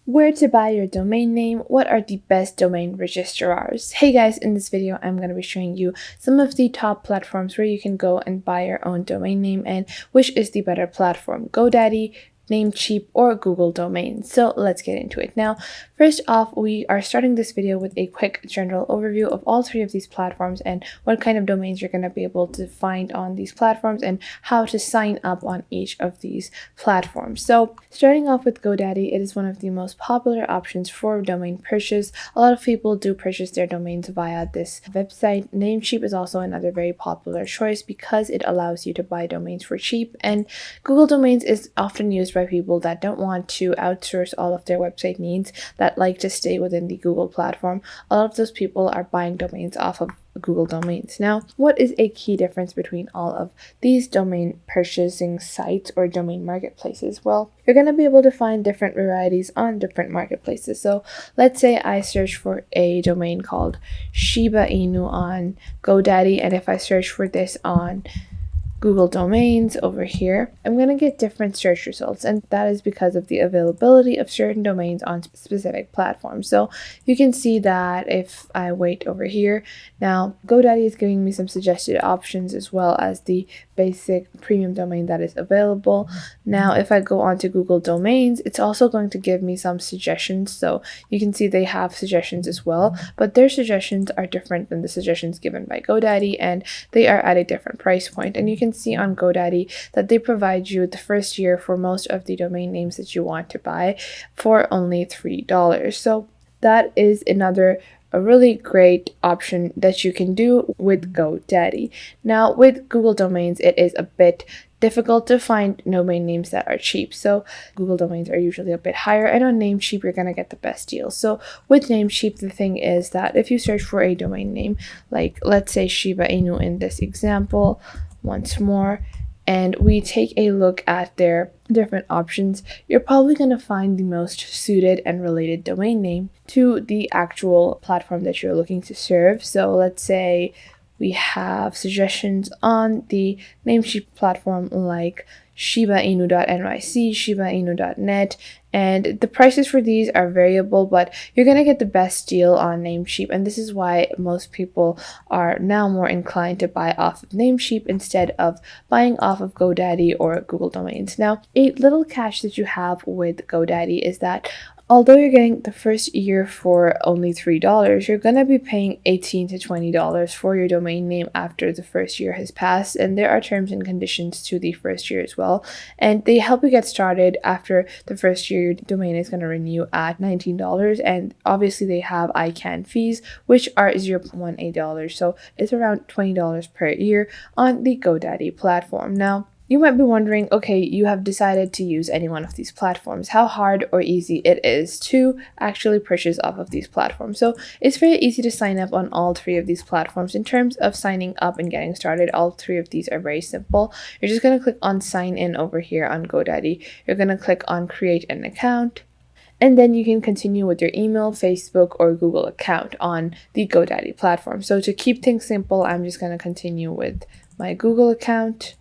Where to buy your domain name, what are the best domain registrars. Hey guys, in this video I'm going to be showing you some of the top platforms where you can go and buy your own domain name and which is the better platform, GoDaddy, Namecheap, or Google Domains. So let's get into it. Now, first off, we are starting this video with a quick general overview of all three of these platforms and what kind of domains you're going to be able to find on these platforms and how to sign up on each of these platforms. So starting off with GoDaddy, it is one of the most popular options for domain purchase. A lot of people do purchase their domains via this website. Namecheap is also another very popular choice because it allows you to buy domains for cheap, and Google Domains is often used by people that don't want to outsource all of their website needs, that like to stay within the Google platform. A lot of those people are buying domains off of Google Domains. Now, what is a key difference between all of these domain purchasing sites or domain marketplaces? Well, you're going to be able to find different varieties on different marketplaces. So let's say I search for a domain called Shiba Inu on GoDaddy, and if I search for this on Google Domains over here, I'm going to get different search results, and that is because of the availability of certain domains on specific platforms. So you can see that if I wait over here, now GoDaddy is giving me some suggested options as well as the basic premium domain that is available. Now if I go on to Google Domains, it's also going to give me some suggestions. So you can see they have suggestions as well, but their suggestions are different than the suggestions given by GoDaddy, and they are at a different price point. And you can see on GoDaddy that they provide you the first year for most of the domain names that you want to buy for only $3. So that is a really great option that you can do with GoDaddy. Now with Google Domains, it is a bit difficult to find domain names that are cheap. So Google Domains are usually a bit higher, and on Namecheap you're going to get the best deals. So with Namecheap, the thing is that if you search for a domain name, like let's say Shiba Inu in this example, once more, and we take a look at their different options, you're probably going to find the most suited and related domain name to the actual platform that you're looking to serve. So let's say we have suggestions on the Namecheap platform like shibainu.nyc, shibainu.net, and the prices for these are variable, but you're going to get the best deal on Namecheap, and this is why most people are now more inclined to buy off of Namecheap instead of buying off of GoDaddy or Google Domains. Now, a little catch that you have with GoDaddy is that although you're getting the first year for only $3, you're going to be paying $18 to $20 for your domain name after the first year has passed, and there are terms and conditions to the first year as well, and they help you get started. After the first year, your domain is going to renew at $19, and obviously they have ICANN fees, which are $0.18, so it's around $20 per year on the GoDaddy platform. Now, you might be wondering, okay, you have decided to use any one of these platforms, how hard or easy it is to actually purchase off of these platforms. So it's very easy to sign up on all three of these platforms. In terms of signing up and getting started, all three of these are very simple. You're just going to click on sign in over here on GoDaddy. You're going to click on create an account, and then you can continue with your email, Facebook, or Google account on the GoDaddy platform. So to keep things simple, I'm just going to continue with my Google account.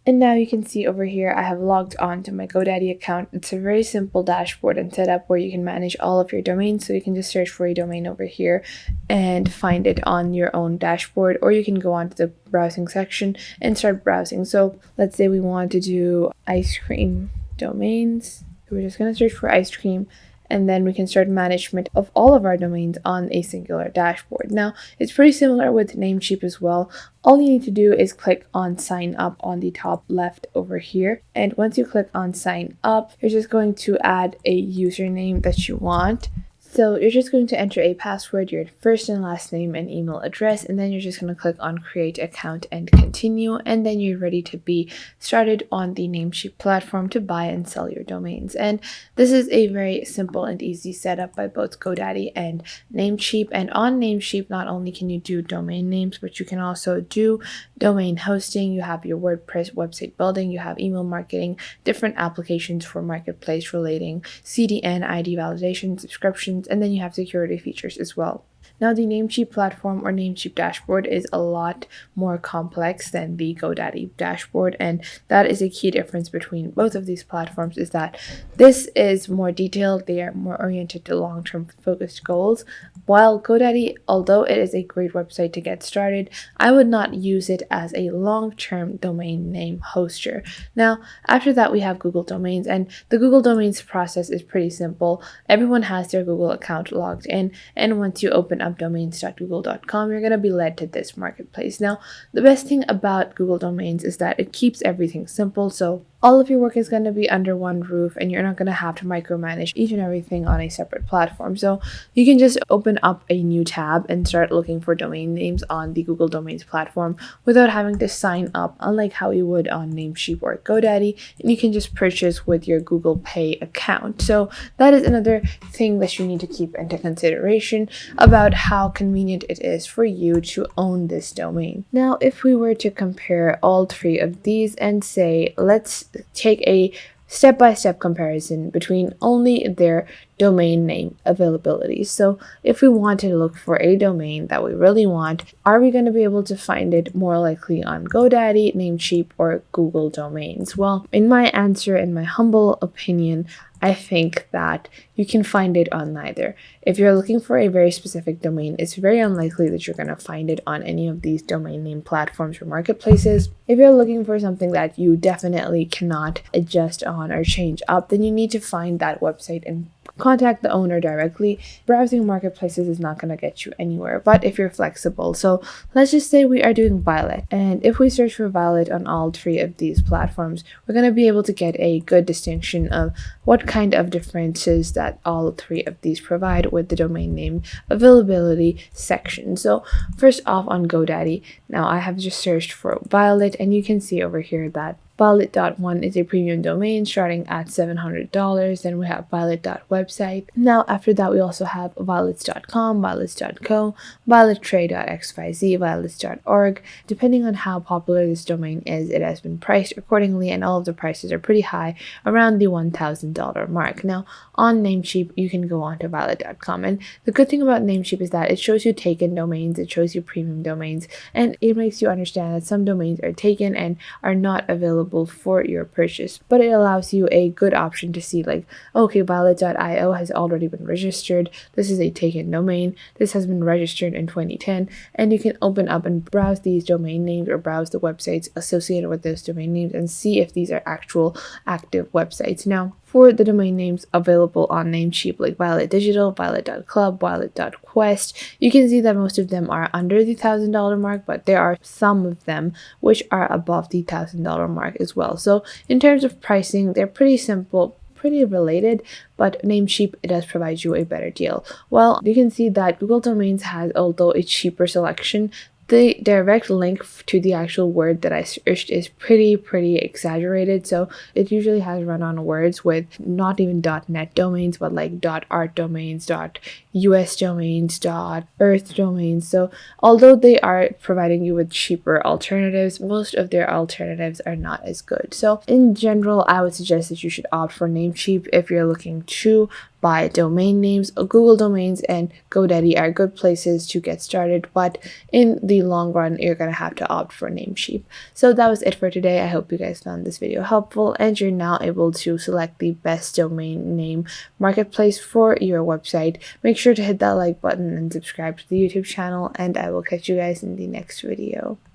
And now you can see over here, I have logged on to my GoDaddy account. It's a very simple dashboard and setup where you can manage all of your domains. So you can just search for a domain over here and find it on your own dashboard, or you can go onto the browsing section and start browsing. So let's say we want to do ice cream domains. We're just going to search for ice cream, and then we can start management of all of our domains on a singular dashboard. Now, it's pretty similar with Namecheap as well. All you need to do is click on sign up on the top left over here. And once you click on sign up, you're just going to add a username that you want. So you're just going to enter a password, your first and last name and email address, and then you're just going to click on create account and continue, and then you're ready to be started on the Namecheap platform to buy and sell your domains. And this is a very simple and easy setup by both GoDaddy and Namecheap. And on Namecheap, not only can you do domain names, but you can also do domain hosting. You have your WordPress website building, you have email marketing, different applications for marketplace relating, CDN, ID validation, subscriptions, and then you have security features as well. Now, the Namecheap platform or Namecheap dashboard is a lot more complex than the GoDaddy dashboard, and that is a key difference between both of these platforms, is that this is more detailed. They are more oriented to long-term focused goals, while GoDaddy, although it is a great website to get started, I would not use it as a long-term domain name hoster. Now, after that, we have Google Domains, and the Google Domains process is pretty simple. Everyone has their Google account logged in, and once you open up domains.google.com, you're going to be led to this marketplace. Now, the best thing about Google Domains is that it keeps everything simple, so all of your work is going to be under one roof, and you're not going to have to micromanage each and everything on a separate platform. So you can just open up a new tab and start looking for domain names on the Google Domains platform without having to sign up, unlike how you would on Namecheap or GoDaddy, and you can just purchase with your Google Pay account. So that is another thing that you need to keep into consideration about how convenient it is for you to own this domain. Now, if we were to compare all three of these and say, let's take a step-by-step comparison between only their domain name availability. So if we want to look for a domain that we really want, are we going to be able to find it more likely on GoDaddy, Namecheap, or Google Domains? Well, in my answer, in my humble opinion, I think that you can find it on neither. If you're looking for a very specific domain, it's very unlikely that you're going to find it on any of these domain name platforms or marketplaces. If you're looking for something that you definitely cannot adjust on or change up, then you need to find that website and contact the owner directly. Browsing marketplaces is not going to get you anywhere, but if you're flexible. So let's just say we are doing Violet, and if we search for Violet on all three of these platforms, we're going to be able to get a good distinction of what kind of differences that all three of these provide with the domain name availability section. So first off, on GoDaddy, now I have just searched for Violet, and you can see over here that Violet.1 is a premium domain starting at $700. Then we have Violet.website. Now after that, we also have Violets.com, Violets.co, Violettrade.xyz, Violets.org. Depending on how popular this domain is, it has been priced accordingly, and all of the prices are pretty high, around the $1,000 mark. Now on Namecheap, you can go on to Violet.com, and the good thing about Namecheap is that it shows you taken domains, it shows you premium domains, and it makes you understand that some domains are taken and are not available for your purchase, but it allows you a good option to see, like, okay, Violet.io has already been registered, this is a taken domain, this has been registered in 2010, and you can open up and browse these domain names or browse the websites associated with those domain names and see if these are actual active websites. Now, for the domain names available on Namecheap, like Violet Digital, Violet.club, Violet.quest, you can see that most of them are under the $1,000 mark, but there are some of them which are above the $1,000 mark as well. So in terms of pricing, they're pretty simple, pretty related, but Namecheap, it does provide you a better deal. Well, you can see that Google Domains has, although a cheaper selection, the direct link to the actual word that I searched is pretty exaggerated. So it usually has run-on words with not even .net domains, but like .art domains, .us domains, .earth domains. So although they are providing you with cheaper alternatives, most of their alternatives are not as good. So in general, I would suggest that you should opt for Namecheap if you're looking to buy domain names. Google Domains and GoDaddy are good places to get started, but in the long run, you're going to have to opt for Namecheap. So that was it for today. I hope you guys found this video helpful, and you're now able to select the best domain name marketplace for your website. Make sure to hit that like button and subscribe to the YouTube channel, and I will catch you guys in the next video.